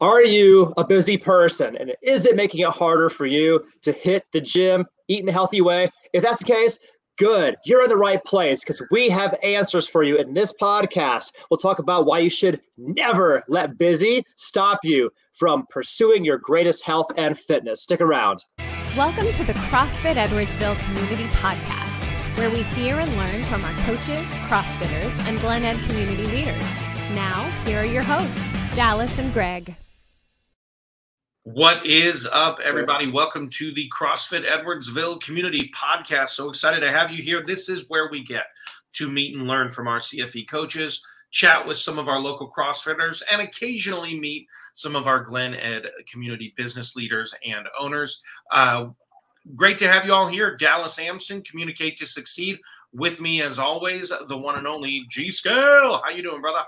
Are you a busy person? And is it making it harder for you to hit the gym, eat in a healthy way? If that's the case, good. You're in the right place because we have answers for you in this podcast. We'll talk about why you should never let busy stop you from pursuing your greatest health and fitness. Stick around. Welcome to the CrossFit Edwardsville Community Podcast, where we hear and learn from our coaches, CrossFitters, and Glen Ed community leaders. Now, here are your hosts, Dallas and Greg. What is up, everybody? Welcome to the CrossFit Edwardsville Community Podcast. So excited to have you here. This is where we get to meet and learn from our CFE coaches, chat with some of our local CrossFitters, and occasionally meet some of our Glen Ed community business leaders and owners. Great to have you all here. Dallas Amston, Communicate to Succeed. With me, as always, the one and only G Scale. How you doing, brother?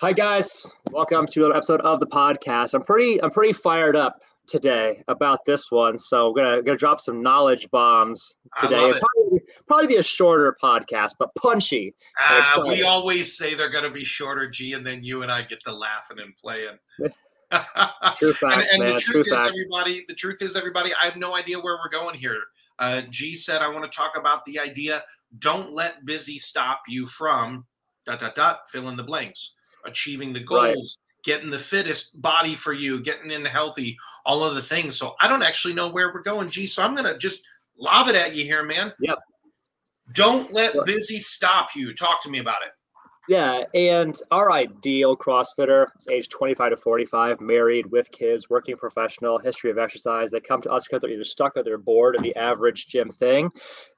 Hi guys, welcome to another episode of the podcast. I'm pretty fired up today about this one, so we're gonna drop some knowledge bombs today. It'll probably be a shorter podcast, but punchy. We always say they're gonna be shorter, G, and then you and I get to laughing and playing. True facts, man. The truth is, everybody, I have no idea where we're going here. G said, I want to talk about the idea, don't let busy stop you from ... fill in the blanks. Achieving the goals, getting the fittest body for you, getting in healthy, all of the things. So I don't actually know where we're going, G. So I'm going to just lob it at you here, man. Yep. Don't let busy stop you. Talk to me about it. Yeah, and our ideal CrossFitter is age 25 to 45, married, with kids, working professional, history of exercise. They come to us because they're either stuck or they're bored of the average gym thing.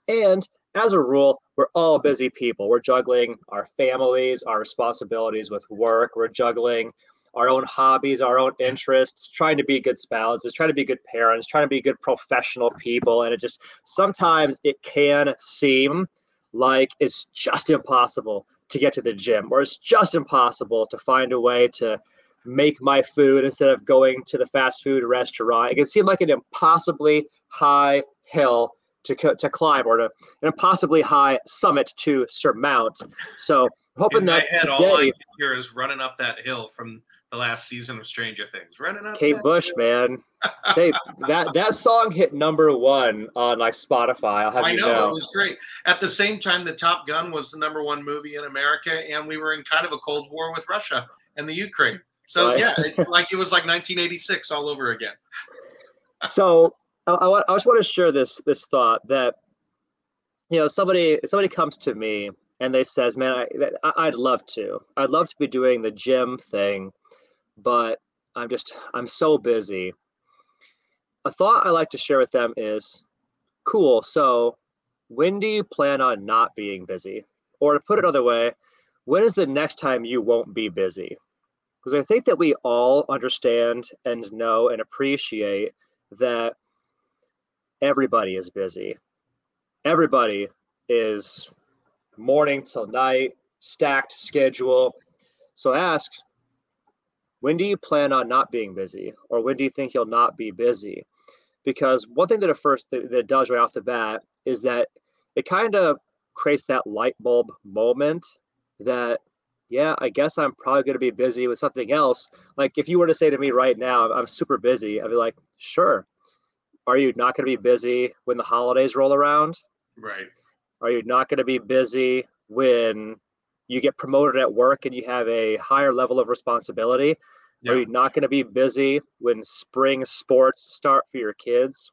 And as a rule, we're all busy people. We're juggling our families, our responsibilities with work. We're juggling our own hobbies, our own interests, trying to be good spouses, trying to be good parents, trying to be good professional people. And sometimes it can seem like it's just impossible to get to the gym, or it's just impossible to find a way to make my food instead of going to the fast food restaurant. It can seem like an impossibly high hill to climb, or an impossibly high summit to surmount. So hoping that today, all I can hear is running up that hill from the last season of Stranger Things. Running up Kate Bush, man. that song hit #1 on like Spotify. I know. It was great. At the same time, the Top Gun was the #1 movie in America, and we were in kind of a Cold War with Russia and the Ukraine. So right. Yeah, it was like 1986 all over again. So I just want to share this thought that, somebody comes to me and they says, man, I'd love to be doing the gym thing, but I'm so busy. A thought I like to share with them is, cool. So when do you plan on not being busy? Or to put it another way, when is the next time you won't be busy? Because I think that we all understand and know and appreciate that everybody is busy. Everybody is morning till night, stacked schedule. So ask, when do you plan on not being busy? Or when do you think you'll not be busy? Because one thing that it does right off the bat is that it kind of creates that light bulb moment that, yeah, I guess I'm probably going to be busy with something else. Like if you were to say to me right now, I'm super busy, I'd be like, sure. Are you not going to be busy when the holidays roll around? Right. Are you not going to be busy when you get promoted at work and you have a higher level of responsibility? Yeah. Are you not going to be busy when spring sports start for your kids?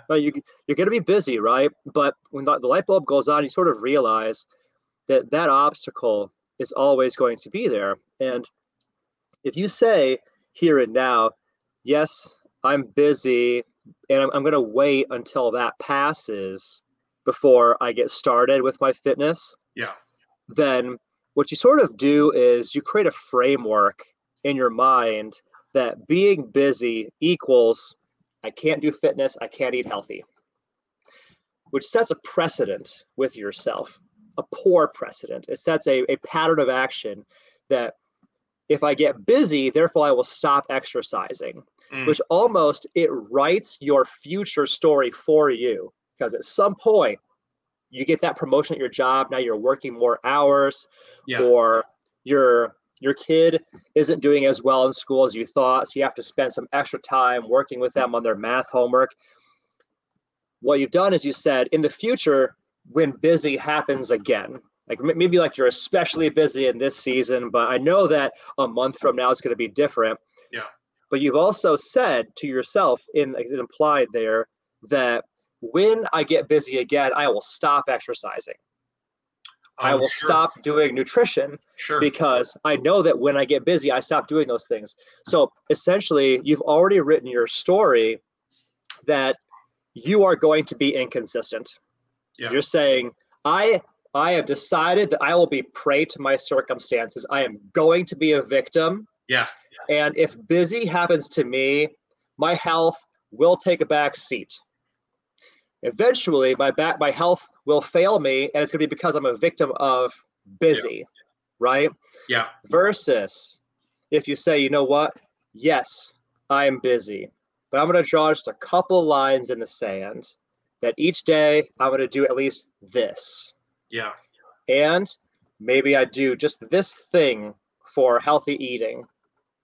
No, you're going to be busy, right? But when the light bulb goes on, you sort of realize that obstacle is always going to be there. And if you say here and now, yes, I'm busy, and I'm going to wait until that passes before I get started with my fitness. Yeah. Then what you sort of do is you create a framework in your mind that being busy equals I can't do fitness, I can't eat healthy, which sets a precedent with yourself, a poor precedent. It sets a pattern of action that if I get busy, therefore I will stop exercising. Which almost, it writes your future story for you, because at some point you get that promotion at your job. Now you're working more hours, or you're your kid isn't doing as well in school as you thought, so you have to spend some extra time working with them on their math homework. What you've done is you said, in the future, when busy happens again, like maybe like you're especially busy in this season, but I know that a month from now it's going to be different. Yeah. But you've also said to yourself, it's implied there, that when I get busy again, I will stop exercising. I will stop doing nutrition because I know that when I get busy, I stop doing those things. So essentially, you've already written your story that you are going to be inconsistent. Yeah. You're saying, I have decided that I will be prey to my circumstances. I am going to be a victim. Yeah. And if busy happens to me, my health will take a back seat. Eventually, my health will fail me, and it's going to be because I'm a victim of busy, right? Yeah. Versus if you say, you know what? Yes, I am busy, but I'm going to draw just a couple lines in the sand that each day I'm going to do at least this. Yeah. And maybe I do just this thing for healthy eating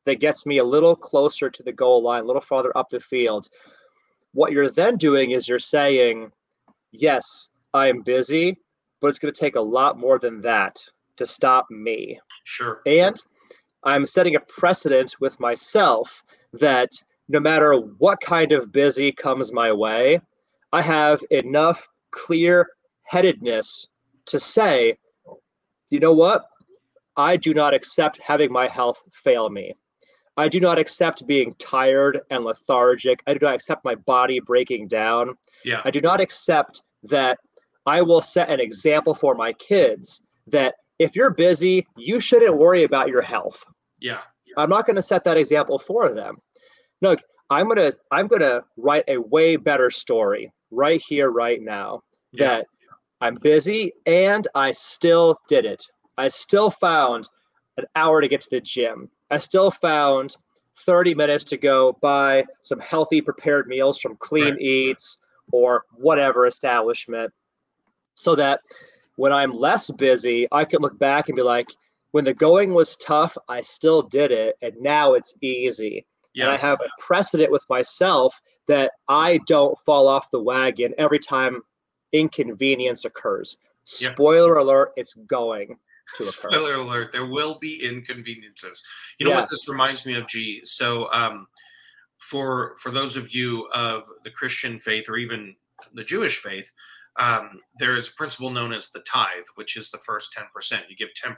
that gets me a little closer to the goal line, a little farther up the field. What you're then doing is you're saying, yes, I am busy, but it's going to take a lot more than that to stop me. Sure. And I'm setting a precedent with myself that no matter what kind of busy comes my way, I have enough clear-headedness to say, you know what? I do not accept having my health fail me. I do not accept being tired and lethargic. I do not accept my body breaking down. Yeah. I do not accept that I will set an example for my kids that if you're busy, you shouldn't worry about your health. Yeah. I'm not going to set that example for them. Look, I'm gonna write a way better story right here, right now, that I'm busy and I still did it. I still found an hour to get to the gym. I still found 30 minutes to go buy some healthy prepared meals from Clean Eats or whatever establishment, so that when I'm less busy, I can look back and be like, when the going was tough, I still did it, and now it's easy. Yeah. And I have a precedent with myself that I don't fall off the wagon every time inconvenience occurs. Yeah. Spoiler alert, it's going to occur. Spoiler alert, there will be inconveniences. You know what this reminds me of, G? So for those of you of the Christian faith or even the Jewish faith, there is a principle known as the tithe, which is the first 10%. You give 10%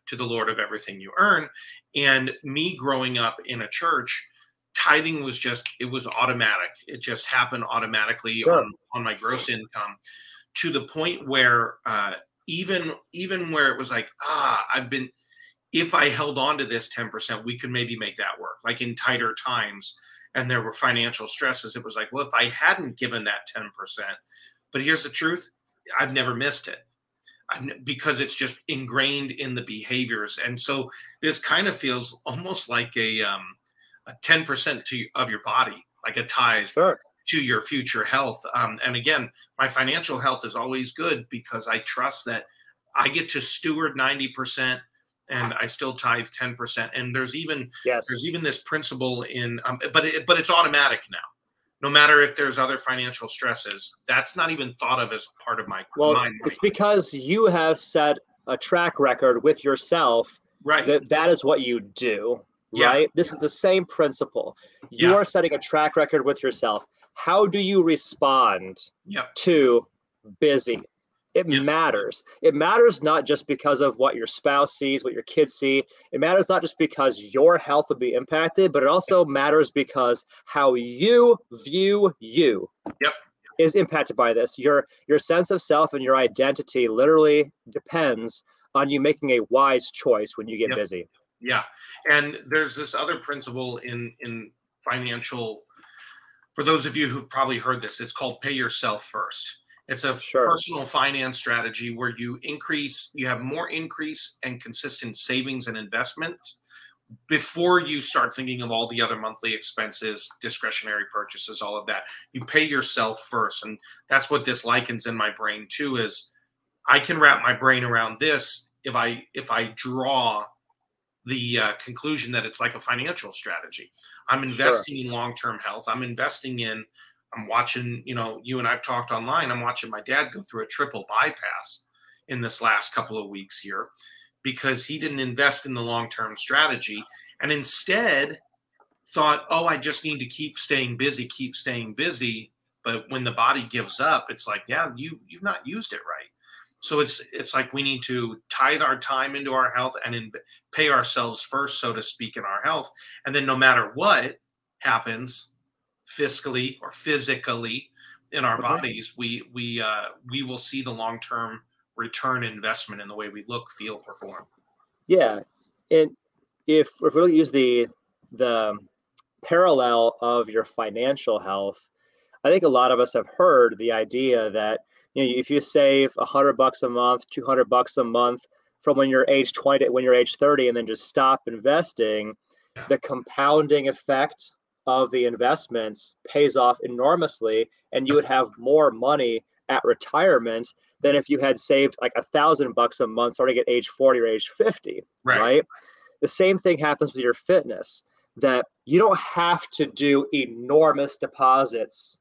to the Lord of everything you earn. And me growing up in a church, tithing was it was automatic. It just happened automatically on my gross income, to the point where even where it was like, if I held on to this 10%, we could maybe make that work. Like in tighter times and there were financial stresses, it was like, well, if I hadn't given that 10%, but here's the truth, I've never missed it because it's just ingrained in the behaviors. And so this kind of feels almost like a 10% of your body, like a tithe to your future health. And again, my financial health is always good because I trust that I get to steward 90% and I still tithe 10%. And there's even this principle in, but it's automatic now. No matter if there's other financial stresses, that's not even thought of as part of my mind. It's because you have set a track record with yourself, that is what you do, right? This is the same principle. You are setting a track record with yourself. How do you respond to busy? It matters. It matters not just because of what your spouse sees, what your kids see. It matters not just because your health will be impacted, but it also matters because how you view you is impacted by this. Your sense of self and your identity literally depends on you making a wise choice when you get busy. Yeah. And there's this other principle in financial, for those of you who've probably heard this, it's called pay yourself first. It's a personal finance strategy where you have more increase and consistent savings and investment before you start thinking of all the other monthly expenses, discretionary purchases, all of that. You pay yourself first. And that's what this likens in my brain too, is I can wrap my brain around this if I draw the conclusion that it's like a financial strategy. I'm investing in long-term health. I'm watching, you and I've talked online. I'm watching my dad go through a triple bypass in this last couple of weeks here because he didn't invest in the long-term strategy and instead thought, oh, I just need to keep staying busy. But when the body gives up, it's like, yeah, you've not used it right. So it's like we need to tithe our time into our health and pay ourselves first, so to speak, in our health. And then no matter what happens fiscally or physically in our bodies, we will see the long-term return investment in the way we look, feel, perform. Yeah. And if we use the parallel of your financial health, I think a lot of us have heard the idea that if you save $100 a month, $200 a month from when you're age 20 to when you're age 30, and then just stop investing, the compounding effect of the investments pays off enormously, and you would have more money at retirement than if you had saved like $1,000 a month starting at age 40 or age 50, right? The same thing happens with your fitness, that you don't have to do enormous deposits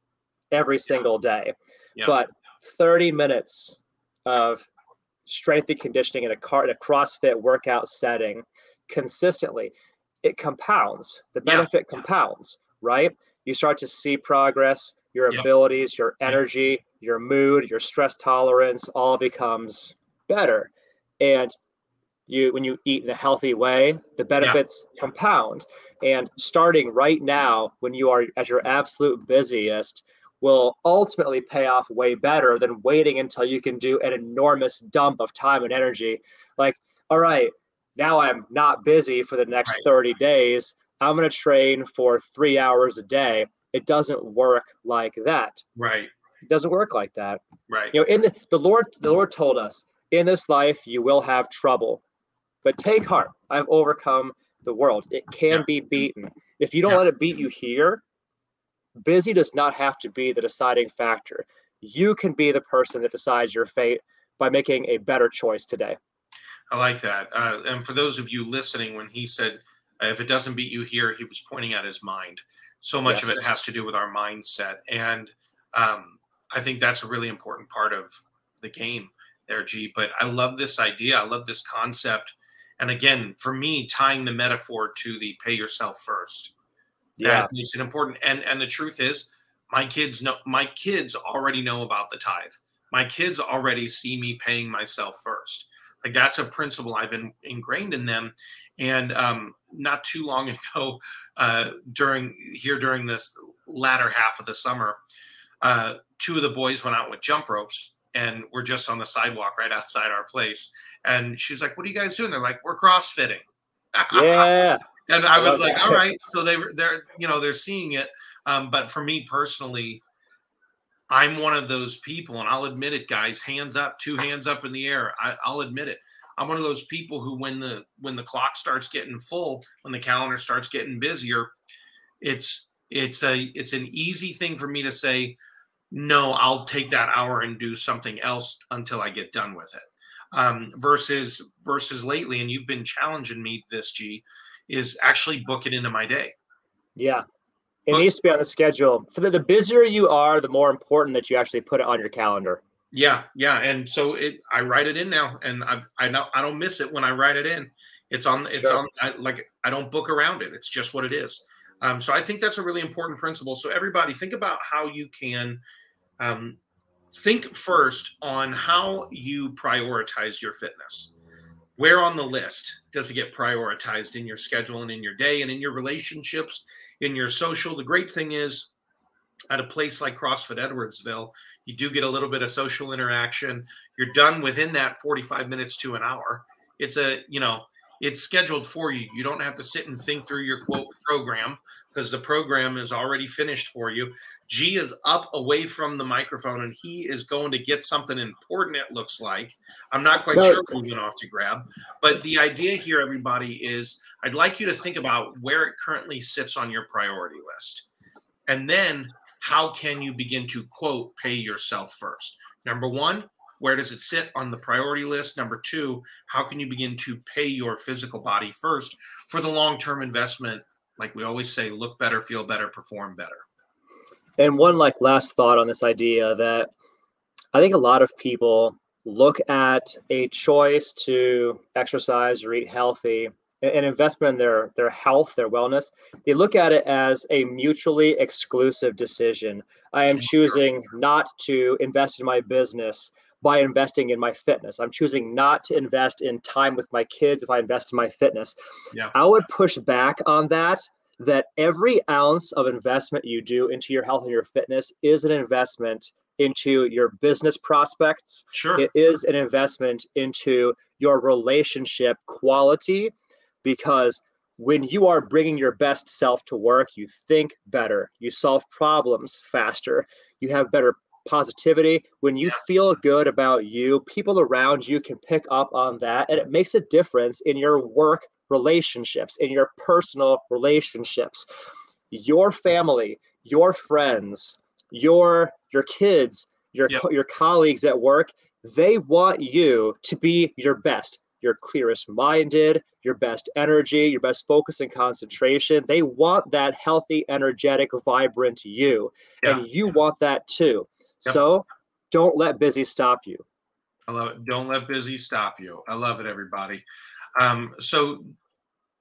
every single day, but 30 minutes of strength and conditioning in a CrossFit workout setting consistently, it compounds. The benefit compounds, right? You start to see progress, your abilities, your energy, your mood, your stress tolerance all becomes better. And when you eat in a healthy way, the benefits compound. And starting right now, when you are at your absolute busiest, will ultimately pay off way better than waiting until you can do an enormous dump of time and energy. Like, all right, now I'm not busy for the next 30 days. I'm going to train for 3 hours a day. It doesn't work like that. Right. It doesn't work like that. Right. In the Lord told us, in this life you will have trouble, but take heart. I've overcome the world. It can be beaten. If you don't let it beat you here, busy does not have to be the deciding factor. You can be the person that decides your fate by making a better choice today. I like that. And for those of you listening, when he said, if it doesn't beat you here, he was pointing at his mind. So much of it has to do with our mindset. And I think that's a really important part of the game there, G. But I love this idea. I love this concept. And again, for me, tying the metaphor to the pay yourself first. That makes it important. And the truth is, my kids already know about the tithe. My kids already see me paying myself first. Like, that's a principle I've ingrained in them. And not too long ago, during this latter half of the summer, two of the boys went out with jump ropes, and we're just on the sidewalk right outside our place. And she's like, "What are you guys doing?" They're like, "We're CrossFitting." Yeah. And I was like, all right. So they're seeing it. But for me personally, I'm one of those people, and I'll admit it, guys, hands up, 2 hands up in the air. I'll admit it. I'm one of those people who, when the clock starts getting full, when the calendar starts getting busier, it's an easy thing for me to say, no, I'll take that hour and do something else until I get done with it. Versus lately, and you've been challenging me this, G, is actually book it into my day. Yeah. It needs to be on the schedule. For the busier you are, the more important that you actually put it on your calendar. Yeah. Yeah. And so I write it in now, and I don't miss it when I write it in. It's on, I don't book around it. It's just what it is. So I think that's a really important principle. So everybody, think about how you can think first on how you prioritize your fitness. Where on the list does it get prioritized in your schedule and in your day and in your relationships, in your social? The great thing is, at a place like CrossFit Edwardsville, you do get a little bit of social interaction. You're done within that 45 minutes to an hour. It's scheduled for you. You don't have to sit and think through your quote program, because the program is already finished for you. G is up away from the microphone, and he is going to get something important, it looks like. I'm not quite sure what he's going off to grab. But the idea here, everybody, is I'd like you to think about where it currently sits on your priority list. And then how can you begin to, quote, pay yourself first? Number one, where does it sit on the priority list? Number two, how can you begin to pay your physical body first for the long-term investment? Like we always say, look better, feel better, perform better. And one last thought on this idea that I think a lot of people look at a choice to exercise or eat healthy, an investment in their health, their wellness. They look at it as a mutually exclusive decision. I am choosing not to invest in my business by investing in my fitness. I'm choosing not to invest in time with my kids if I invest in my fitness. Yeah. I would push back on that every ounce of investment you do into your health and your fitness is an investment into your business prospects. Sure. It is an investment into your relationship quality, because when you are bringing your best self to work, you think better, you solve problems faster, you have better positivity. When you feel good about you, people around you can pick up on that, and it makes a difference in your work relationships, in your personal relationships. Your family, your friends, your kids, your colleagues at work, they want you to be your best, your clearest minded, your best energy, your best focus and concentration. They want that healthy, energetic, vibrant you. And you want that too. So don't let busy stop you. I love it. Don't let busy stop you. I love it, everybody. So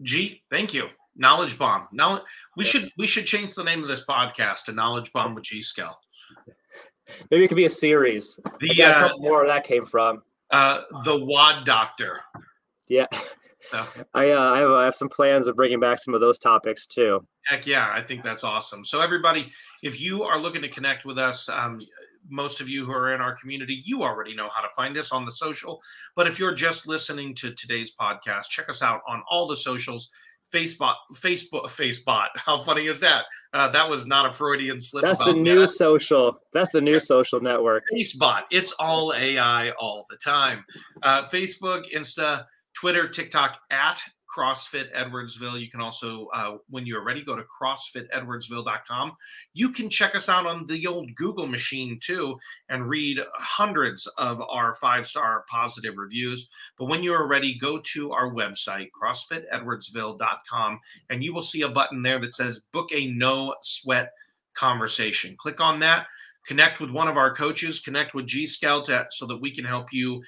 G, thank you. Knowledge Bomb. Now we should change the name of this podcast to Knowledge Bomb with G Skell. Maybe it could be a series. A couple more where that came from. The WAD Doctor. Yeah. So. I have some plans of bringing back some of those topics too. Heck yeah, I think that's awesome. So everybody, if you are looking to connect with us, most of you who are in our community, you already know how to find us on the social. But if you're just listening to today's podcast, check us out on all the socials. Facebook. How funny is that? That was not a Freudian slip. That's the new social. That's the new social network. Facebot. It's all AI all the time. Facebook, Insta, Twitter, TikTok at CrossFit Edwardsville. You can also, when you're ready, go to CrossFitEdwardsville.com. You can check us out on the old Google machine too and read hundreds of our 5-star positive reviews. But when you are ready, go to our website, CrossFitEdwardsville.com, and you will see a button there that says book a no sweat conversation. Click on that, connect with one of our coaches, connect with G Scout so that we can help you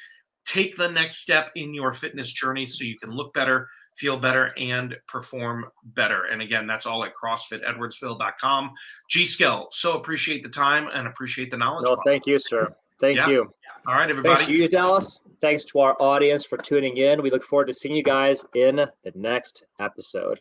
take the next step in your fitness journey so you can look better, feel better, and perform better. And again, that's all at CrossFitEdwardsville.com. G Skell, so appreciate the time and appreciate the knowledge. No, thank you, sir. Thank you. All right, everybody. Thanks to you, Dallas. Thanks to our audience for tuning in. We look forward to seeing you guys in the next episode.